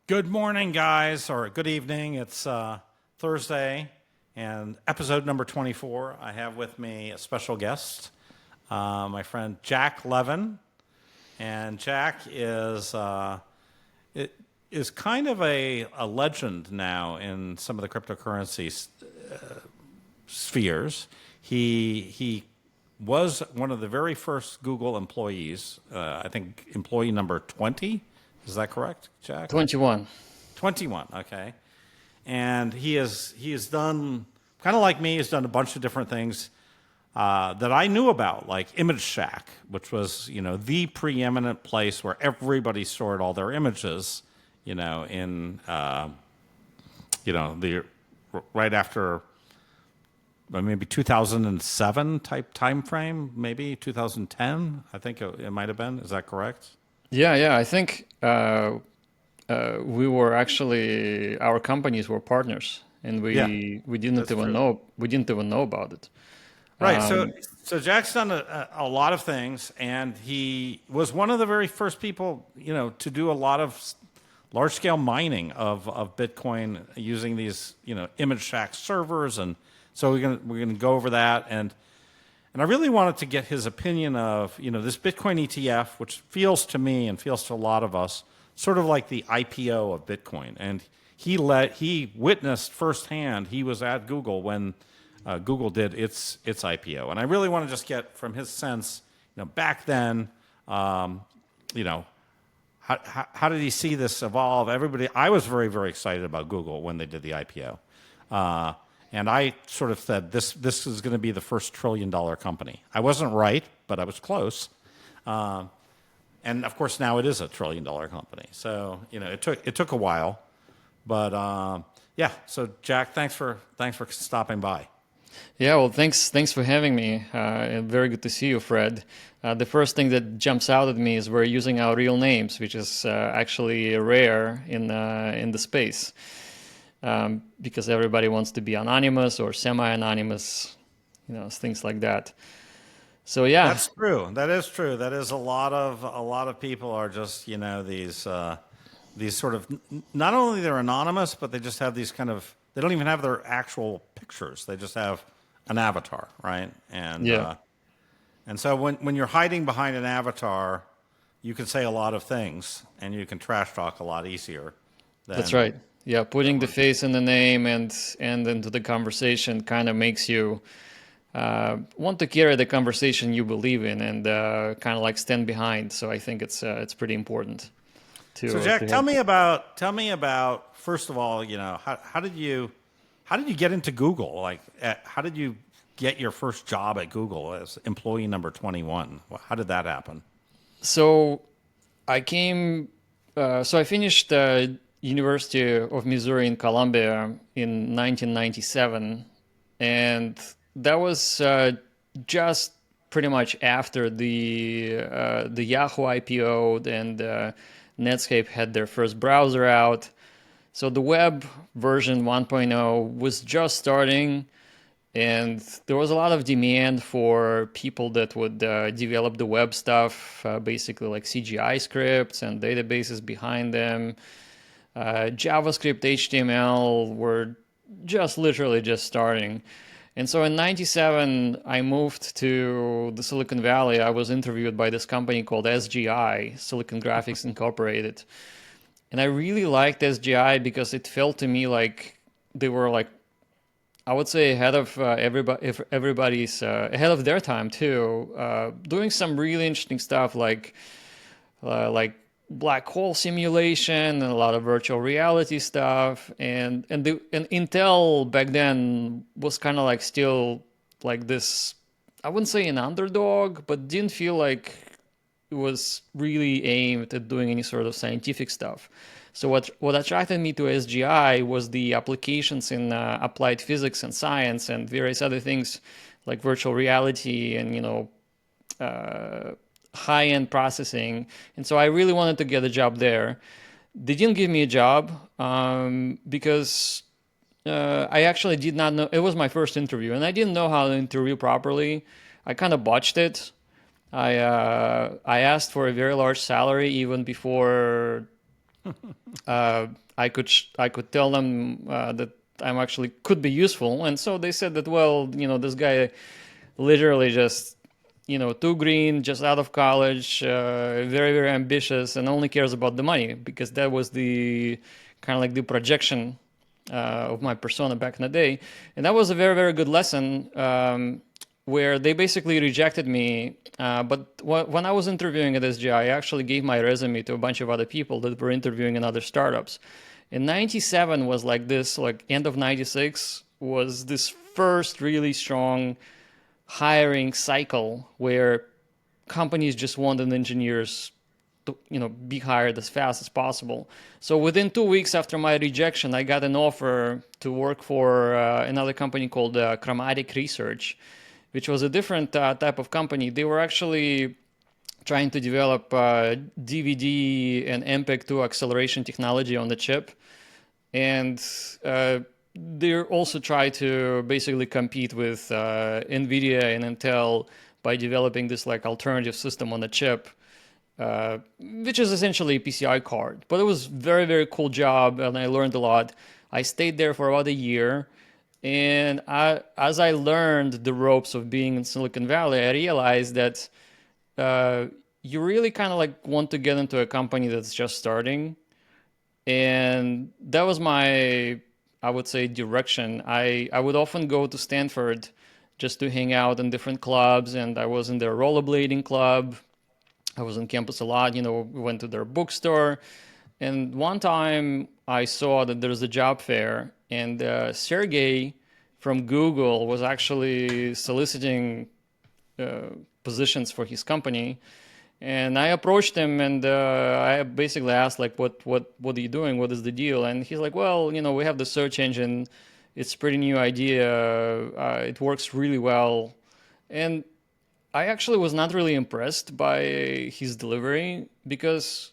Good morning, guys, or good evening. It's Thursday and episode number 24. I have with me a special guest, my friend Jack Levin. And Jack is kind of a legend now in some of the cryptocurrency spheres. He was one of the very first Google employees, I think employee number 20. Is that correct, Jack? 21. 21, okay. And he has done, kind of like me, he's done a bunch of different things that I knew about, like Image Shack, which was, the preeminent place where everybody stored all their images, in, the right after maybe 2007 type time frame, maybe 2010, I think it might have been. Is that correct? Yeah. I think we were actually our companies were partners, and Yeah, we didn't that's even true. know about it. Right. So, Um, so Jack's done a lot of things, and he was one of the very first people, to do a lot of large scale mining of Bitcoin using these, Image Shack servers, and so we're gonna go over that, and I really wanted to get his opinion of, this Bitcoin ETF, which feels to me and feels to a lot of us sort of like the IPO of Bitcoin. And he witnessed firsthand. He was at Google when Google did its IPO, and I really want to just get from his sense, back then, um, you know, how did he see this evolve? I was very, very excited about Google when they did the IPO. Uh, and I sort of said, this is going to be the first $1 trillion company. I wasn't right, but I was close. Uh, and of course, now it is a $1 trillion company. So, it took a while. But yeah, so Jack, thanks for stopping by. yeah, well, thanks for having me. Very good to see you, Fred. The first thing that jumps out at me is we're using our real names, which is actually rare in the space, because everybody wants to be anonymous or semi-anonymous, things like that. So yeah. That's true. That is true. That is a lot of people are just these sort of not only they're anonymous, but they just have these kind of they don't even have their actual pictures. They just have an avatar, right? Yeah. And so when you're hiding behind an avatar, you can say a lot of things, and you can trash talk a lot easier That's than right. Yeah, than putting the when. face in the name and into the conversation kind of makes you want to carry the conversation you believe in and kind of like stand behind. So I think it's pretty important So to Jack, tell have. me about first of all, how did you get into Google? Like, how did you get your first job at Google as employee number 21? How did that happen? So I came. So I finished University of Missouri in Columbia in 1997, and that was just pretty much after the Yahoo IPO, and Netscape had their first browser out. So the web version 1.0 was just starting, and there was a lot of demand for people that would develop the web stuff, basically like CGI scripts and databases behind them. JavaScript, HTML were just literally just starting. And so in 97, I moved to the Silicon Valley. I was interviewed by this company called SGI, Silicon Graphics Incorporated. And I really liked SGI because it felt to me like they were like, I would say ahead of everybody, if everybody's ahead of their time too, doing some really interesting stuff like black hole simulation and a lot of virtual reality stuff. And Intel back then was kind of like still like this. I wouldn't say an underdog, but didn't feel like it was really aimed at doing any sort of scientific stuff. So what attracted me to SGI was the applications in applied physics and science and various other things like virtual reality and high-end processing. And so I really wanted to get a job there. They didn't give me a job because I actually did not know. It was my first interview, and I didn't know how to interview properly. I kind of botched it. I asked for a very large salary even before I could tell them that I'm actually could be useful, and so they said that, well, this guy literally just, too green, just out of college, very, very ambitious, and only cares about the money, because that was the kind of like the projection of my persona back in the day. And that was a very, very good lesson, where they basically rejected me. But when I was interviewing at SGI, I actually gave my resume to a bunch of other people that were interviewing in other startups. And 97 was like this, like end of 96 was this first really strong hiring cycle where companies just wanted engineers to, be hired as fast as possible. So within 2 weeks after my rejection, I got an offer to work for another company called Chromatic Research, which was a different type of company. They were actually trying to develop DVD and MPEG-2 acceleration technology on the chip. And they also try to basically compete with NVIDIA and Intel by developing this like alternative system on the chip, which is essentially a PCI card. But it was very, very cool job, and I learned a lot. I stayed there for about a year, and as I learned the ropes of being in Silicon Valley, I realized that you really kind of like want to get into a company that's just starting, and that was my, I would say, direction. I would often go to Stanford just to hang out in different clubs, and I was in their rollerblading club. I was on campus a lot, we went to their bookstore. And one time I saw that there's a job fair, and Sergey from Google was actually soliciting uh, positions for his company. And I approached him, and I basically asked, like, what are you doing? What is the deal? And he's like, well, we have the search engine. It's a pretty new idea. It works really well. And I actually was not really impressed by his delivery, because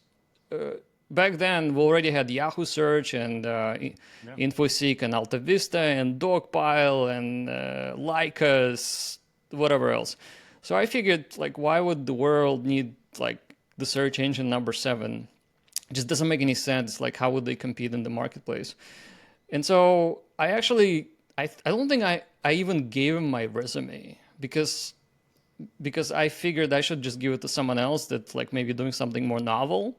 back then we already had Yahoo Search and Yeah. InfoSeek and AltaVista and Dogpile and Lycos, whatever else. So I figured, like, why would the world need like the search engine number seven? It just doesn't make any sense. Like, how would they compete in the marketplace? And so I don't think I even gave him my resume, because I figured I should just give it to someone else that's like maybe doing something more novel.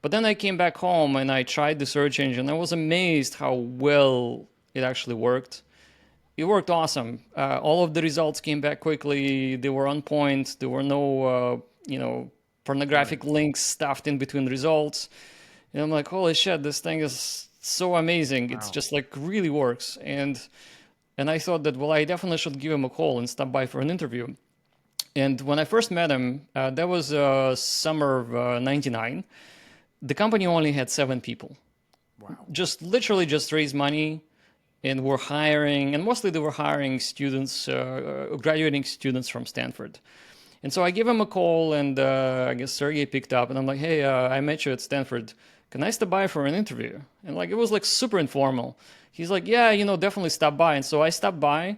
But then I came back home and I tried the search engine. I was amazed how well it actually worked. It worked awesome. All of the results came back quickly. They were on point. There were no, pornographic Right. links stuffed in between results. And I'm like, holy shit, this thing is so amazing. It's Wow. just like really works. And I thought that, well, I definitely should give him a call and stop by for an interview. And when I first met him, that was summer of '99. The company only had 7 people. Wow. Just literally just raised money, and were hiring, and mostly they were hiring students, graduating students from Stanford. And so I gave him a call, and I guess Sergey picked up, and I'm like, hey, I met you at Stanford. Can I stop by for an interview? And like, it was like super informal. He's like, yeah, definitely stop by. And so I stopped by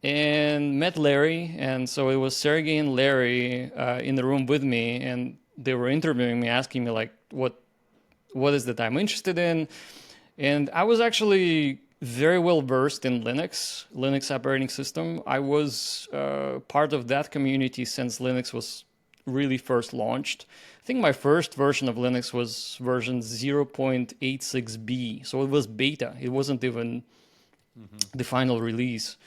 and met Larry. And so it was Sergey and Larry in the room with me, and they were interviewing me, asking me like, what is that I'm interested in. And I was actually very well versed in Linux operating system. I was part of that community since Linux was really first launched. I think my first version of Linux was version 0.86b. So it was beta. It wasn't even the final release.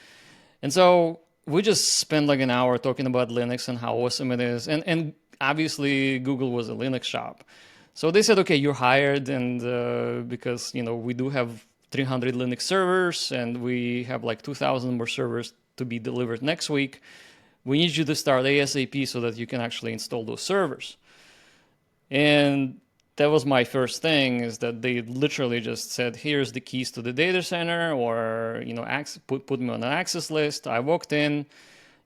And so we just spent like an hour talking about Linux and how awesome it is. And obviously Google was a Linux shop. So they said, okay, you're hired, and because we do have 300 Linux servers, and we have like 2,000 more servers to be delivered next week. We need you to start ASAP so that you can actually install those servers. And that was my first thing, is that they literally just said, here's the keys to the data center, or put me on an access list. I walked in,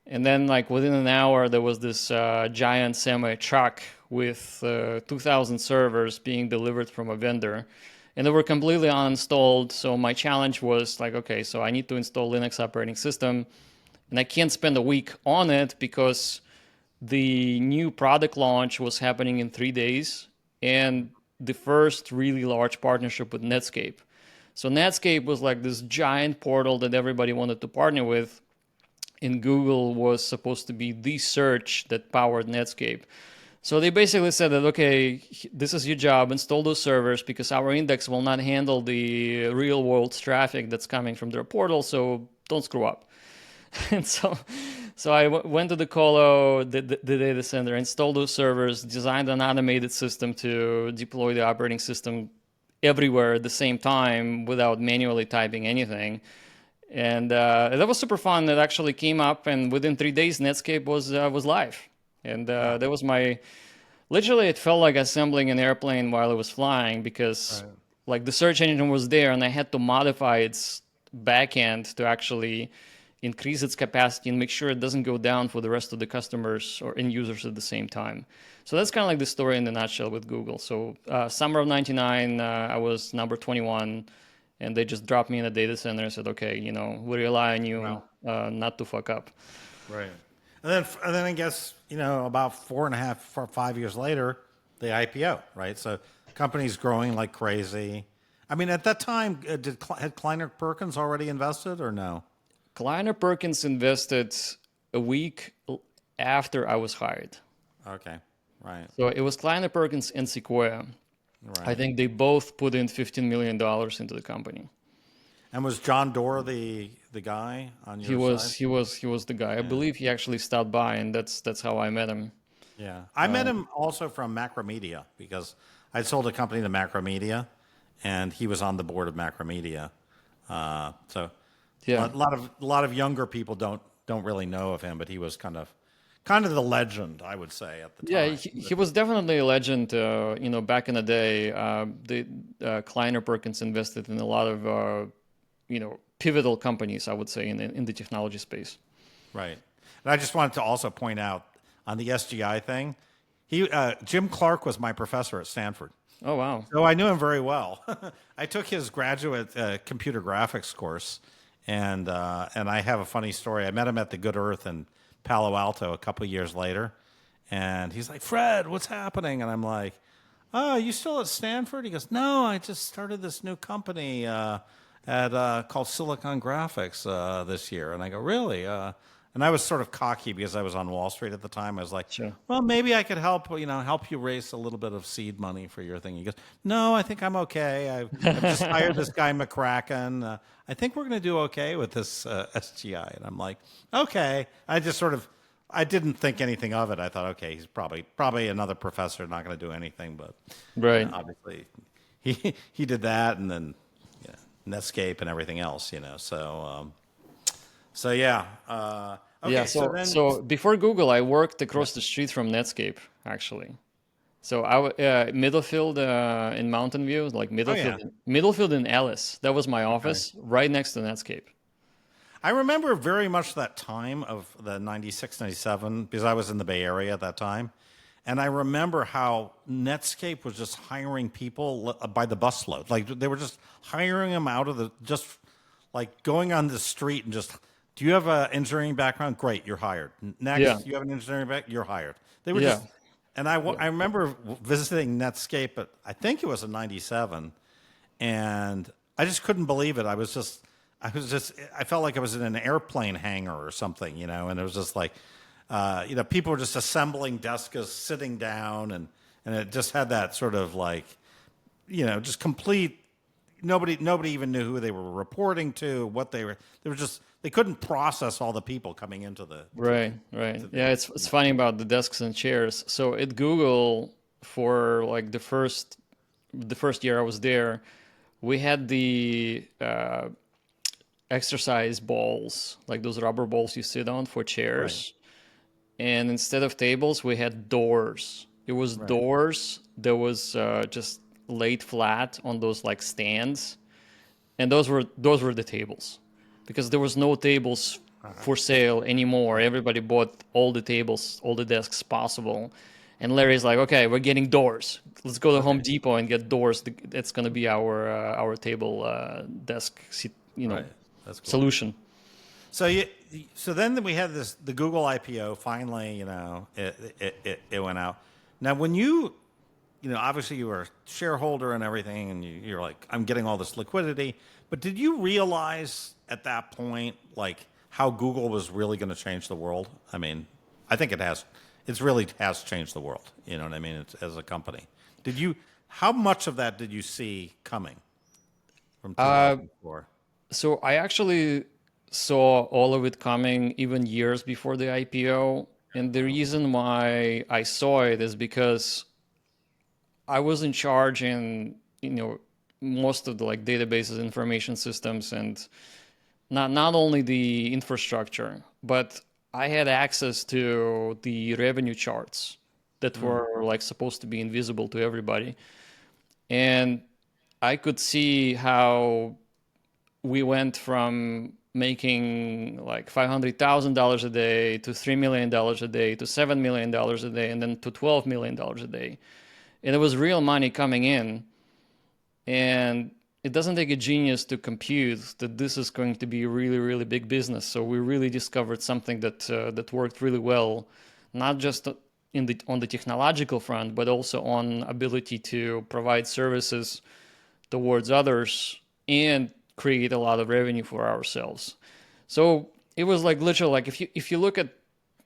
and then like within an hour there was this giant semi truck with 2,000 servers being delivered from a vendor, and they were completely uninstalled. So my challenge was like, okay, so I need to install Linux operating system, and I can't spend a week on it because the new product launch was happening in 3 days, and the first really large partnership with Netscape. So Netscape was like this giant portal that everybody wanted to partner with, and Google was supposed to be the search that powered Netscape. So they basically said that, okay, this is your job, install those servers because our index will not handle the real world traffic that's coming from their portal, so don't screw up. And so I went to the colo, the data center, installed those servers, designed an automated system to deploy the operating system everywhere at the same time without manually typing anything. And that was super fun. It actually came up, and within 3 days, Netscape was live. And that was my, literally, it felt like assembling an airplane while it was flying because like the search engine was there, and I had to modify its backend to actually increase its capacity and make sure it doesn't go down for the rest of the customers or end users at the same time. So that's kind of like the story in a nutshell with Google. So summer of 99, I was number 21. And they just dropped me in a data center and said, okay, we rely on you not to fuck up. Right. And then I guess, about 4.5 or 5 years later, they IPO, right? So company's growing like crazy. I mean, at that time, had Kleiner Perkins already invested or no? Kleiner Perkins invested a week after I was hired. Okay, right. So it was Kleiner Perkins and Sequoia. Right. I think they both put in $15 million into the company. And was John Doerr the guy on your side? He was the guy. I believe he actually stopped by, and that's how I met him. Yeah, I met him also from Macromedia because I sold a company to Macromedia, and he was on the board of Macromedia. So Yeah. a lot of younger people don't really know of him, but he was kind of the legend, I would say, at the Yeah, time. he was definitely a legend. Back in the day, Kleiner Perkins invested in a lot of pivotal companies, I would say, in the technology space. Right. And I just wanted to also point out on the SGI thing, Jim Clark was my professor at Stanford. Oh wow! So I knew him very well. I took his graduate computer graphics course, and I have a funny story. I met him at the Good Earth in Palo Alto a couple of years later, and he's like, "Fred, what's happening?" And I'm like, "Oh, you still at Stanford?" He goes, "No, I just started this new company called Silicon Graphics this year." And I go, "Really?" And I was sort of cocky because I was on Wall Street at the time. I was like, Sure. "Well, maybe I could help you raise a little bit of seed money for your thing." He goes, "No, I think I'm okay. I've just hired this guy McCracken. I think we're going to do okay with this SGI." And I'm like, "Okay." I didn't think anything of it. I thought, okay, he's probably another professor, not going to do anything. But Right. obviously, he did that, and then Netscape and everything else. So yeah. Okay. Yeah. So before Google, I worked across the street from Netscape, actually. So Middlefield in Mountain View, like Middlefield in Alice. That was my office, right next to Netscape. I remember very much that time of the 96, 97, because I was in the Bay Area at that time. And I remember how Netscape was just hiring people by the busload. Like they were just hiring them out of just like going on the street and just, "Do you have an engineering background? Great, you're hired. Next, Yeah. you have an engineering background? You're hired." They were Yeah. just, and I remember visiting Netscape, but I think it was in 97. And I just couldn't believe it. I felt like I was in an airplane hangar or something, and it was just like, people were just assembling desks, sitting down, and it just had that sort of like, just complete. Nobody even knew who they were reporting to, what they couldn't process all the people coming into the. Right. Yeah, it's funny about the desks and chairs. So at Google, for like the first year I was there, we had the exercise balls, like those rubber balls you sit on for chairs. Right. And instead of tables, we had doors. It was doors that was just laid flat on those like stands, and those were the tables, because there was no tables for sale anymore. Everybody bought all the tables, all the desks possible. And Larry's like, "Okay, we're getting doors. Let's go to Home Depot and get doors. That's going to be our table desk, Right. That's cool. Solution." So then we had the Google IPO. Finally, it went out. Now, when you obviously you were a shareholder and everything, and you're like, I'm getting all this liquidity. But did you realize at that point, like, how Google was really going to change the world? I mean, I think it has. It's really has changed the world. You know what I mean? It's, as a company, did you? How much of that did you see coming from Uh, 2004? so I actually saw all of it coming even years before the IPO. And the reason why I saw it is because I was in charge in, most of the like databases, information systems, and not only the infrastructure, but I had access to the revenue charts that Mm, were like supposed to be invisible to everybody. And I could see how we went from making like $500,000 a day to $3 million a day to $7 million a day and then to $12 million a day. And it was real money coming in. And it doesn't take a genius to compute that this is going to be a really, really big business. So we really discovered something that worked really well, not just on the technological front, but also on ability to provide services towards others and create a lot of revenue for ourselves. So it was like literally like if you look at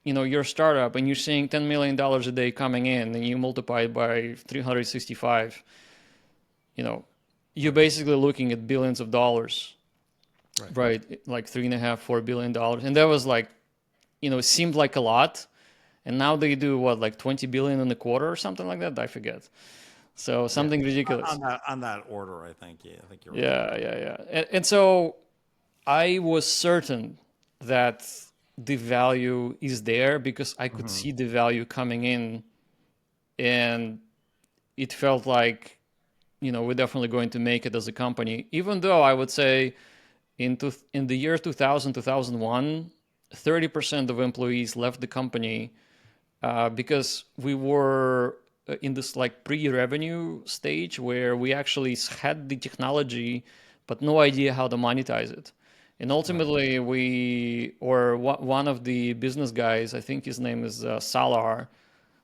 your startup and you're seeing $10 million a day coming in and you multiply it by 365, you know, you're right, basically looking at billions of dollars, right. right? Like 3.5, $4 billion. And that was like, it seemed like a lot. And now they do what, like 20 billion in a quarter or something like that? I forget. So Yeah, something ridiculous. on that order, I think. Yeah, I think you're right. Yeah, yeah, yeah. And so I was certain that the value is there because I could Hmm. see the value coming in, and it felt like, we're definitely going to make it as a company. Even though I would say in the year 2000, 2001, 30% of employees left the company because we were in this like pre-revenue stage where we actually had the technology but no idea how to monetize it. And Right. ultimately one of the business guys, I think his name is Salar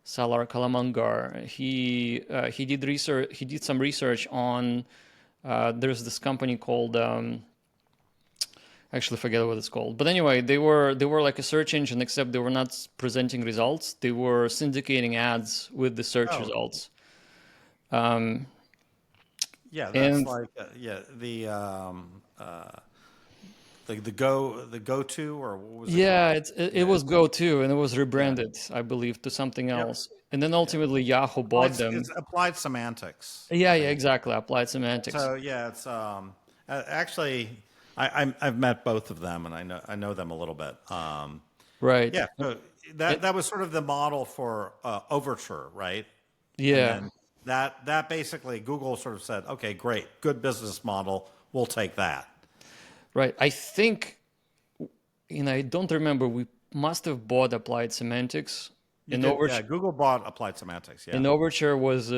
Kalamangar. He did research. He did some research on. There's this company called. I actually forget what it's called. But anyway, they were like a search engine, except they were not presenting results. They were syndicating ads with the search Oh, results. Um, yeah. That's and like the go to, or what was it yeah, called? it Yeah. was GoTo, and it was Yeah. rebranded, I believe, to something Yep. else. And then Yeah. ultimately Yahoo bought It's them. applied semantics, Yeah, yeah, basically. exactly. Applied semantics. So yeah, it's actually I've met both of them, and I know them a little bit. Right. Yeah, so that It, that was sort of the model for Overture, right? And yeah. then that basically Google sort of said, okay, great, good business model, we'll take that. Right. I think, I don't remember. We must have bought applied semantics. You And did, yeah. Overture, Google bought Applied Semantics, yeah. and Overture was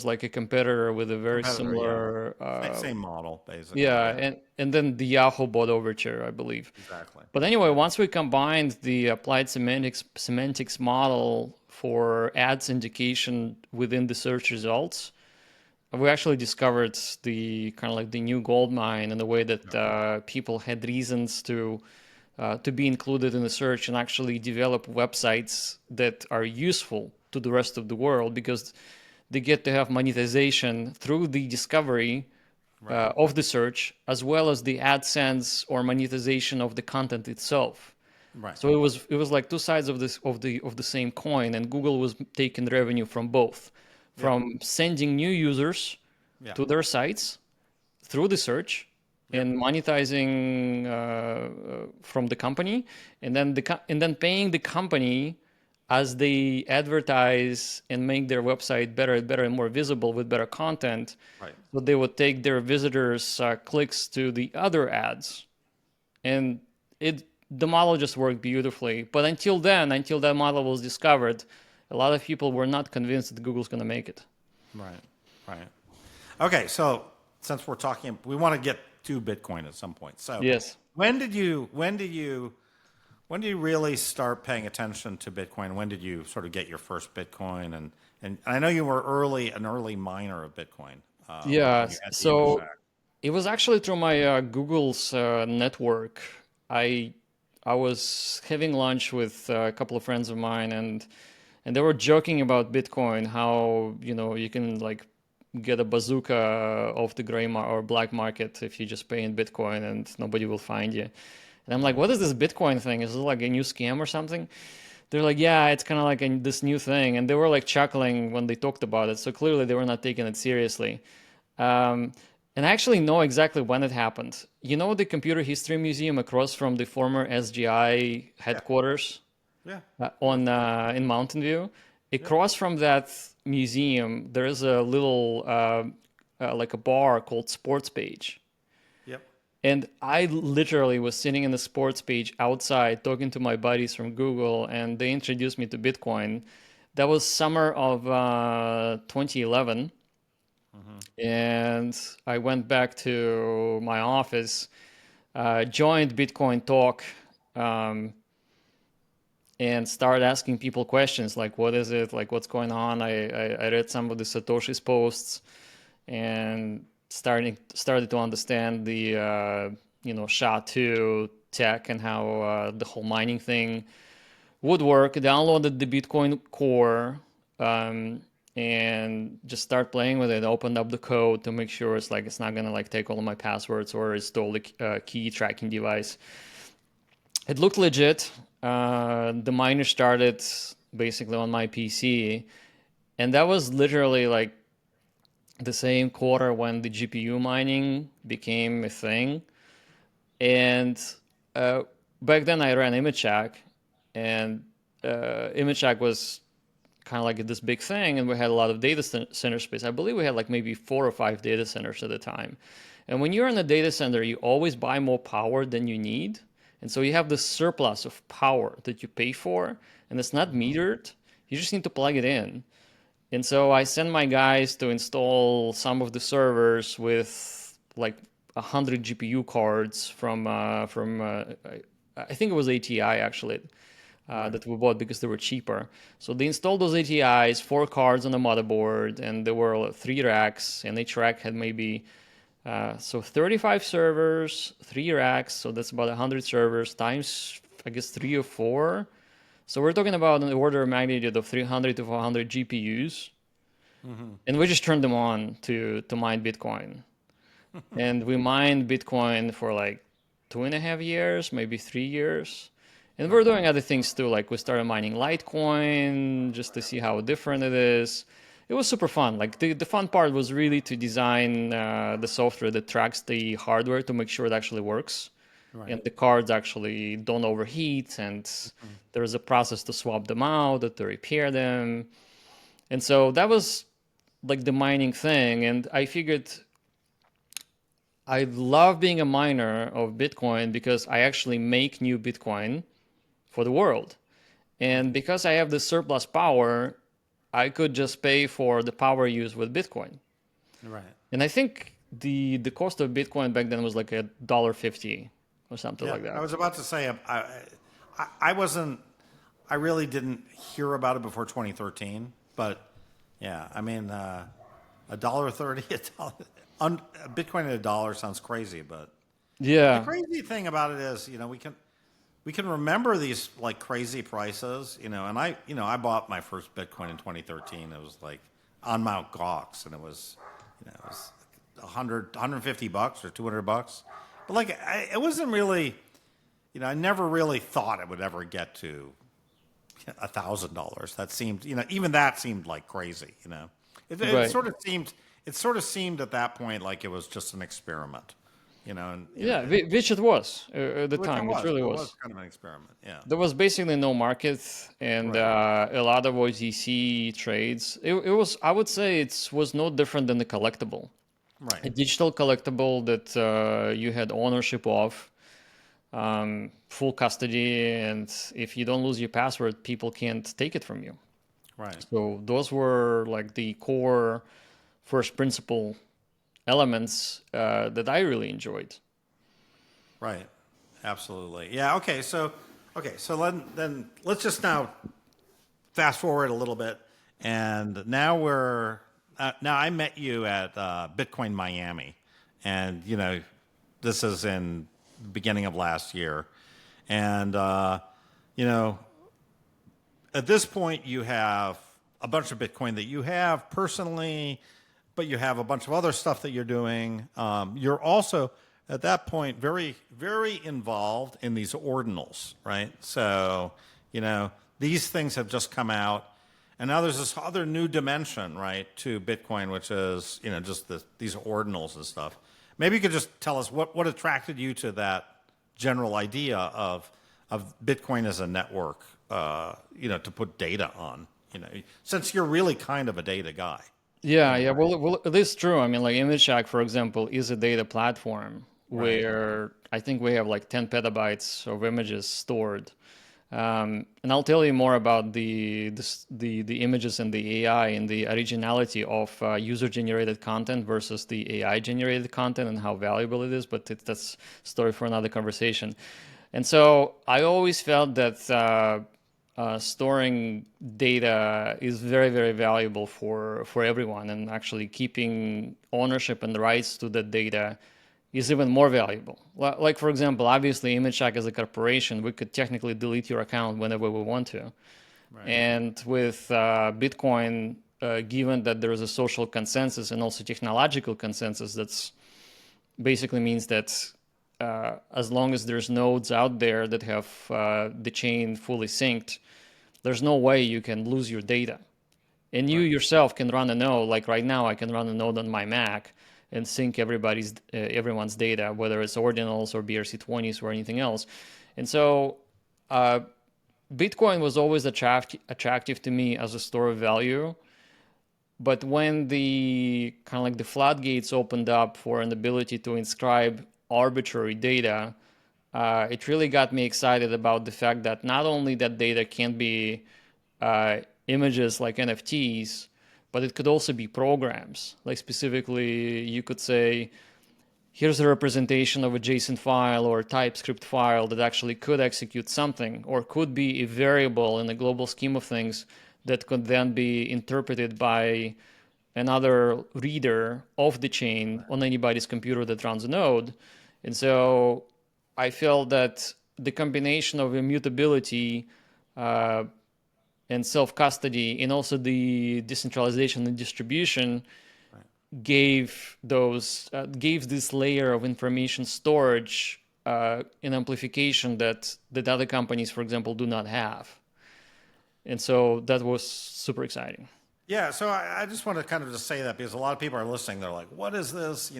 like a competitor with a very Competitor, yeah. similar. Same model, basically, Yeah, yeah. and then the Yahoo bought Overture, I believe. Exactly. But anyway, Yeah. once we combined the applied semantics model for ad syndication within the search results, we actually discovered the kind of like the new gold mine in the way that people had reasons to be included in the search and actually develop websites that are useful to the rest of the world because they get to have monetization through the discovery Right. of the search as well as the AdSense or monetization of the content itself. Right. So it was like two sides of the same coin, and Google was taking revenue from both, Yep. from sending new users Yeah. to their sites through the search Yep. and monetizing from the company, and then paying the company as they advertise and make their website better and better and more visible with better content. Right. So they would take their visitors' clicks to the other ads, and the model just worked beautifully. But until that model was discovered, a lot of people were not convinced that Google's going to make it. Right. Right. Okay, so since we're talking, we want to get to Bitcoin at some point. So, Yes. when did you really start paying attention to Bitcoin? When did you sort of get your first Bitcoin, and And I know you were an early miner of Bitcoin Yeah, when you had the image so shack. it was actually through my Google's network. I I was having lunch with a couple of friends of mine, and they were joking about Bitcoin, how you can like get a bazooka off the or black market if you just pay in Bitcoin and nobody will find you. And I'm like, Right. what is this Bitcoin thing? Is it like a new scam or something? They're like, yeah, it's kind of like this new thing, and they were like chuckling when they talked about it. So clearly they were not taking it seriously. Um, and I actually know exactly when it happened. You know the Computer History Museum across from the former SGI Yeah. headquarters Yeah. Yep. on in Mountain View? Yep. Across from that museum, there is a little like a bar called Sports Page. Yep. And I literally was sitting in the sports page outside talking to my buddies from Google, and they introduced me to Bitcoin. That was summer of 2011. Hmm. And I went back to my office, joined Bitcoin Talk, um, and started asking people questions like, what is it? Like, what's going on? I read some of the Satoshi's posts and started to understand the SHA-2 tech and how the whole mining thing would work. Downloaded the Bitcoin Core, um, and just start playing with it. Opened up the code to make sure it's not gonna like take all of my passwords or install the key tracking device. It looked legit. The miner started basically on my PC, and that was literally like the same quarter when the GPU mining became a thing. And uh, back then I ran ImageChack, and ImageChack was kind of like this big thing, and we had a lot of data center space. I believe we had like maybe 4 or 5 data centers at the time. And when you're in a data center, you always buy more power than you need. And so you have this surplus of power that you pay for, and it's not Hmm. metered. You just need to plug it in. And so I sent my guys to install some of the servers with like 100 GPU cards from I think it was ATI actually Right. that we bought because they were cheaper. So they installed those ATIs, 4 cards on the motherboard, and there were 3 racks, and each rack had maybe so 35 servers, 3 racks. So that's about 100 servers times I guess 3 or 4. So we're talking about an order of magnitude of 300 to 400 GPUs, Hmm. and we just turned them on to mine Bitcoin. And we mined Bitcoin for like 2.5 years, maybe 3 years. And we're Right. doing other things too, like we started mining Litecoin just to see how different it is. It was super fun. Like the fun part was really to design the software that tracks the hardware to make sure it actually works Right. and the cards actually don't overheat, and Mhm. there's a process to swap them out, to repair them. And so that was like the mining thing. And I figured I love being a miner of Bitcoin because I actually make new Bitcoin for the world. Right. And because I have the surplus power, I could just pay for the power used with Bitcoin. Right. And I think the cost of Bitcoin back then was like $1.50 or something Yeah. like I that. was about to say I wasn't. I really didn't hear about it before 2013, but yeah, I mean, $1.30, Bitcoin at $1 sounds crazy, but the Yeah. crazy thing about it is, we can remember these like crazy prices, and I bought my first Bitcoin in 2013. It was like on Mount Gox, and it was 150 bucks or $200. But like, it wasn't really, I never really thought it would ever get to $1,000. That seemed, even that seemed like crazy. Right. It sort of seemed at that point like it was just an experiment, and Yeah, which it was at the which it time. It was. really It was was. kind of an experiment. Yeah. There was basically no market, and Right. a lot of OTC trades. It was, I would say, it was no different than a collectible, Right. a digital collectible that you had ownership of, full custody, and if you don't lose your password, people can't take it from you. Right. So those were like the core first principle elements that I really enjoyed. Right. Absolutely. Yeah. Okay. So then let's just now fast forward a little bit, And now I met you at Bitcoin Miami, and this is in the beginning of last year, and you know at this point you have a bunch of Bitcoin that you have personally, but you have a bunch of other stuff that you're doing. You're also at that point very, very involved in these ordinals, right? So, these things have just come out. And now there's this other new dimension, right, to Bitcoin, which is, just these ordinals and stuff. Maybe you could just tell us what attracted you to that general idea of Bitcoin as a network, to put data on, since you're really kind of a data guy. Yeah. Well, it is true. I mean, like ImageShack, for example, is a data platform Right. where I think we have like 10 petabytes of images stored. And I'll tell you more about the images and the AI and the originality of user-generated content versus the AI-generated content and how valuable it is. But that's a story for another conversation. And so I always felt that storing data is very, very valuable for everyone, and actually keeping ownership and the rights to the data is even more valuable. Like, for example, obviously, ImageShack as a corporation, we could technically delete your account whenever we want to. Right. And with Bitcoin, given that there is a social consensus and also technological consensus, that's basically means that as long as there's nodes out there that have the chain fully synced, there's no way you can lose your data. And you Right. yourself can run a node. Like right now, I can run a node on my Mac and sync everyone's data, whether it's ordinals or BRC20s or anything else. And so Bitcoin was always attractive to me as a store of value. But when the kind of like the floodgates opened up for an ability to inscribe arbitrary data, it really got me excited about the fact that not only that data can be images like NFTs, but it could also be programs. Like specifically, you could say, here's a representation of a JSON file or a TypeScript file that actually could execute something, or could be a variable in the global scheme of things that could then be interpreted by another reader of the chain on anybody's computer that runs a node. And so I felt that the combination of immutability and self-custody, and also the decentralization and distribution, gave this layer of information storage an amplification that other companies, for example, do not have. And so that was super exciting. Yeah, so I just want to kind of just say that because a lot of people are listening. They're like, what is this?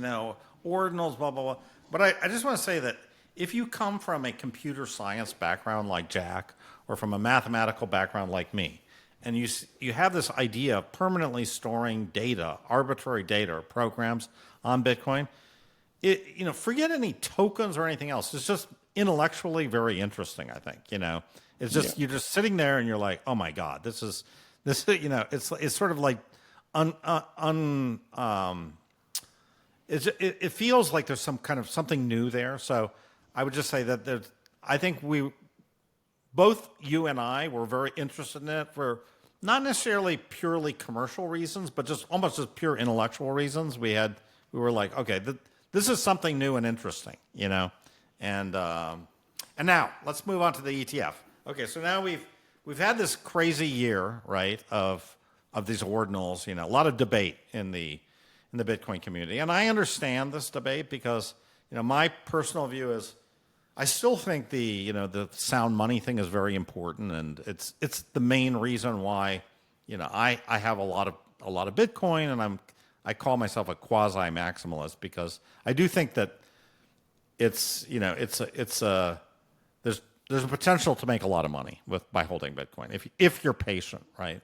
Ordinals, blah, blah, blah. But I just want to say that if you come from a computer science background like Jack, or from a mathematical background like me, and you have this idea of permanently storing data, arbitrary data or programs on Bitcoin, forget any tokens or anything else. It's just intellectually very interesting, I think. It's just Yeah. you're just sitting there and you're like, oh my God, this is it's sort of like it feels like there's some kind of something new there. So I would just say that I think both you and I were very interested in it for not necessarily purely commercial reasons, but just almost as pure intellectual reasons. We were like, okay, this is something new and interesting, and now let's move on to the ETF. Okay, so now we've had this crazy year, right, of these ordinals. A lot of debate in the Bitcoin community, and I understand this debate because my personal view is I still think the sound money thing is very important, and it's the main reason why I have a lot of Bitcoin, and I call myself a quasi maximalist because I do think that there's a potential to make a lot of money by holding Bitcoin if you're patient, right?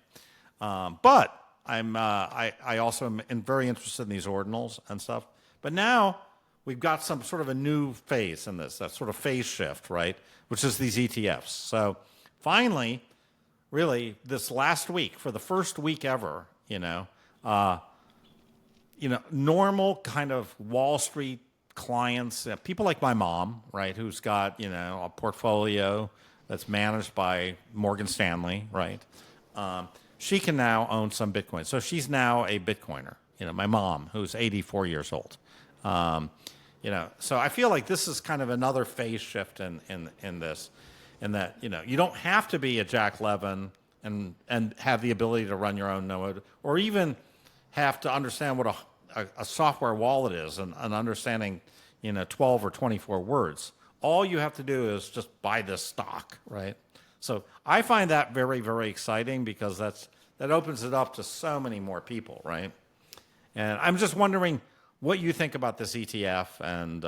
But I also am very interested in these ordinals and stuff. But now we've got some sort of a new phase in this, that sort of phase shift, right? Which is these ETFs. So finally, really, this last week, for the first week ever, normal kind of Wall Street clients, people like my mom, right, who's got a portfolio that's managed by Morgan Stanley, right? she can now own some Bitcoin. So she's now a Bitcoiner. My mom, who's 84 years old. Um, so I feel like this is kind of another phase shift in this, in that you don't have to be a Jack Levin and have the ability to run your own node, or even have to understand what a software wallet is and understanding 12 or 24 words. All you have to do is just buy this stock, right? So I find that very, very exciting, because that opens it up to so many more people, right? And I'm just wondering what you think about this ETF, and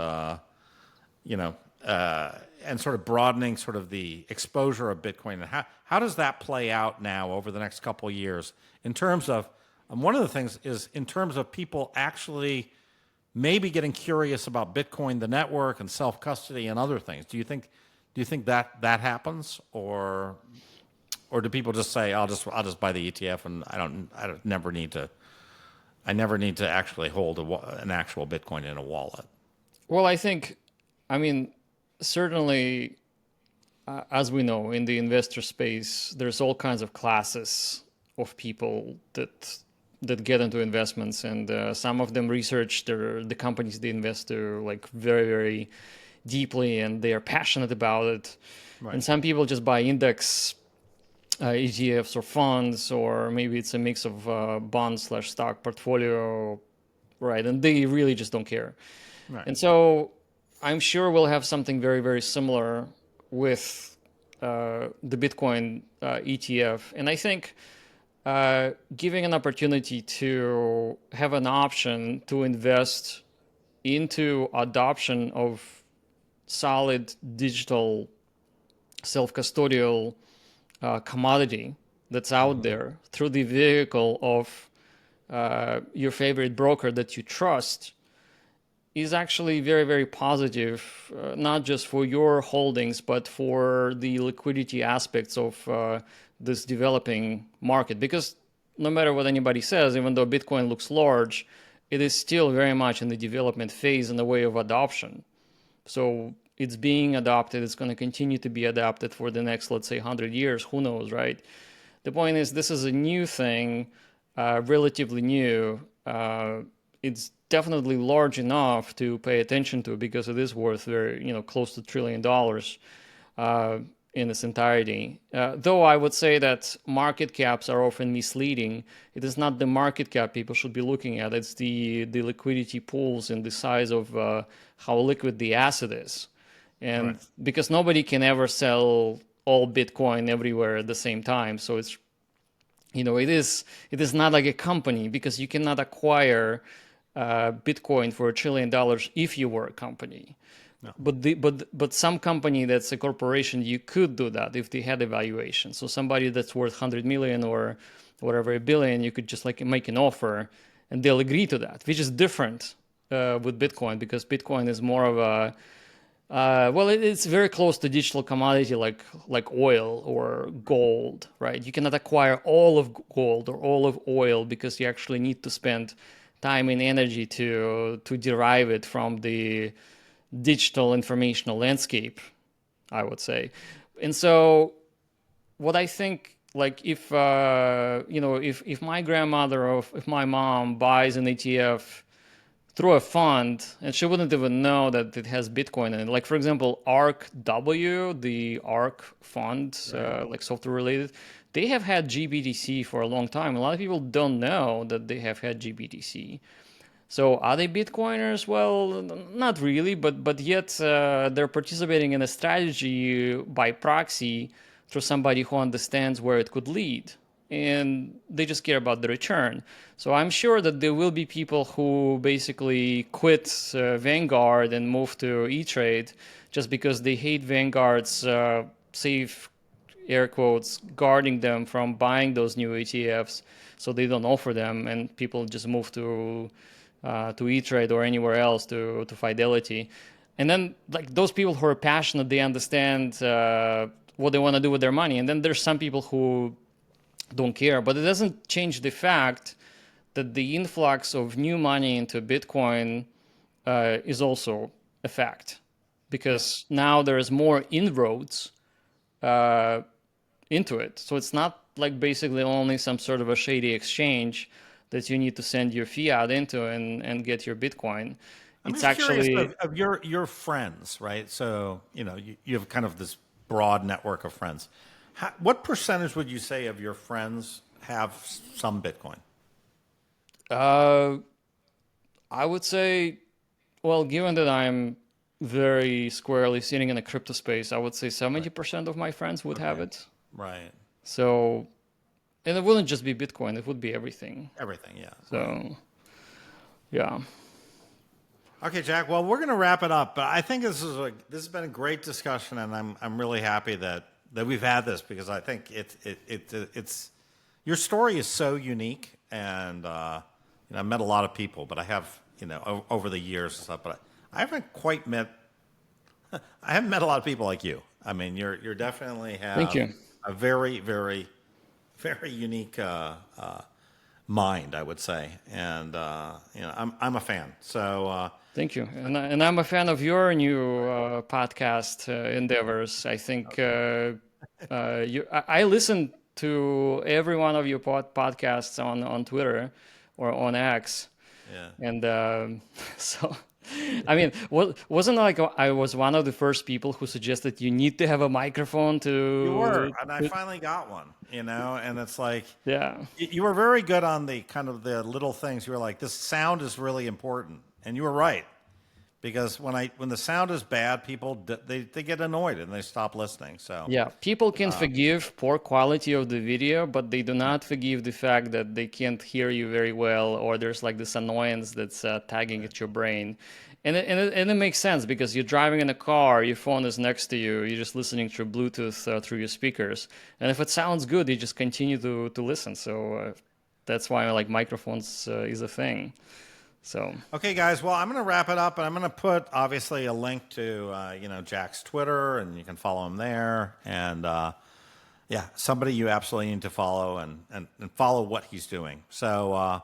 sort of broadening sort of the exposure of Bitcoin, and how does that play out now over the next couple of years in terms of, one of the things is in terms of people actually maybe getting curious about Bitcoin, the network, and self-custody and other things. Do you think that happens, or do people just say, I'll just buy the ETF and I never need to actually hold an actual Bitcoin in a wallet? Well, I mean, certainly, as we know, in the investor space, there's all kinds of classes of people that get into investments, and some of them research the companies they invest to like very, very deeply, and they are passionate about it. Right. And some people just buy index ETFs or funds, or maybe it's a mix of bond/stock portfolio, right? And they really just don't care. Right. And so I'm sure we'll have something very, very similar with the Bitcoin ETF. And I think giving an opportunity to have an option to invest into adoption of solid digital self-custodial commodity that's out there through the vehicle of your favorite broker that you trust is actually very, very positive, not just for your holdings, but for the liquidity aspects of this developing market. Because no matter what anybody says, even though Bitcoin looks large, it is still very much in the development phase in the way of adoption. So it's being adopted. It's going to continue to be adopted for the next, let's say, 100 years. Who knows, right? The point is, this is a new thing, relatively new. It's definitely large enough to pay attention to, because it is worth close to $1 trillion in its entirety. Though I would say that market caps are often misleading. It is not the market cap people should be looking at. It's the liquidity pools and the size of how liquid the asset is. And Right. because nobody can ever sell all Bitcoin everywhere at the same time. So it's, it is not like a company, because you cannot acquire Bitcoin for $1 trillion if you were a company. No. But some company that's a corporation, you could do that if they had a valuation. So somebody that's worth 100 million or whatever, a billion, you could just like make an offer and they'll agree to that, which is different with Bitcoin, because Bitcoin is more of a it's very close to digital commodity like oil or gold, right? You cannot acquire all of gold or all of oil, because you actually need to spend time and energy to derive it from the digital informational landscape, I would say. And so what I think, like if if my grandmother or if my mom buys an ETF through a fund, and she wouldn't even know that it has Bitcoin in it. Like, for example, ARK-W, the ARK fund, like software related, they have had GBTC for a long time. A lot of people don't know that they have had GBTC. So are they Bitcoiners? Well, not really, but yet they're participating in a strategy by proxy through somebody who understands where it could lead. And they just care about the return. So I'm sure that there will be people who basically quit Vanguard and move to E-Trade just because they hate Vanguard's safe, air quotes, guarding them from buying those new ETFs, so they don't offer them, and people just move to E-Trade or anywhere else to Fidelity. And then like those people who are passionate, they understand what they want to do with their money. And then there's some people who don't care, but it doesn't change the fact that the influx of new money into Bitcoin is also a fact, because now there's more inroads into it. So it's not like basically only some sort of a shady exchange that you need to send your fiat into and get your Bitcoin. I'm It's just curious actually, of your friends, right? So, you have kind of this broad network of friends. What percentage would you say of your friends have some Bitcoin? uh, I would say, well, given that I'm very squarely sitting in the crypto space, I would say Right. 70% of my friends would have Okay. it. Right. So, and it wouldn't just be Bitcoin, it would be everything. Everything. Yeah. Right. So, yeah. Okay, Jack. Well, we're going to wrap it up, but I think this has been a great discussion, and I'm really happy that we've had this because I think it's your story is so unique, and I've met a lot of people, but I have over the years and stuff, but I haven't quite met I haven't met a lot of people like you. I mean, you're definitely Thank have you. a very very unique mind, I would say, and I'm a fan. So. Thank you. And I'm a fan of your new podcast endeavors. I think I listen to every one of your podcasts on Twitter or on X. Yeah. And so, I mean, wasn't like I was one of the first people who suggested you need to have a microphone You were, to, and I finally got one, and it's like yeah. you were very good on the kind of the little things. You were like, this sound is really important, and you were right because when the sound is bad, people they get annoyed and they stop listening. So Yeah, people can forgive poor quality of the video, but they do not forgive the fact that they can't hear you very well, or there's like this annoyance that's tagging at your brain. And it makes sense because you're driving in a car, your phone is next to you, you're just listening through Bluetooth through your speakers. And if it sounds good, you just continue to listen. So that's why like microphones is a thing. So okay, guys. Well, I'm going to wrap it up, and I'm going to put obviously a link to Jack's Twitter, and you can follow him there. And yeah, somebody you absolutely need to follow and follow what he's doing. So I'm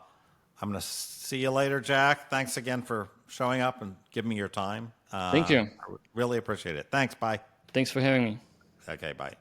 going to see you later, Jack. Thanks again for showing up and giving me your time. thank you. I really appreciate it. Thanks. Bye. Thanks for having me. Okay. Bye.